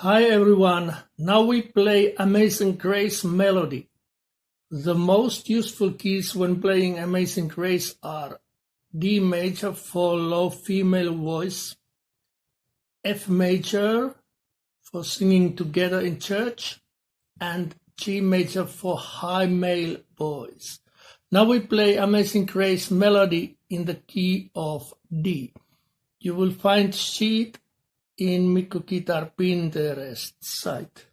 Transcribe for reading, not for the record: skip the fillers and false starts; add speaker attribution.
Speaker 1: Hi everyone, now we play Amazing Grace melody. The most useful keys when playing Amazing Grace are D major for low female voice, F major for singing together in church, and G major for high male voice. Now we play Amazing Grace melody in the key of D. You will find sheet in MiccoGuitar Pinterest site.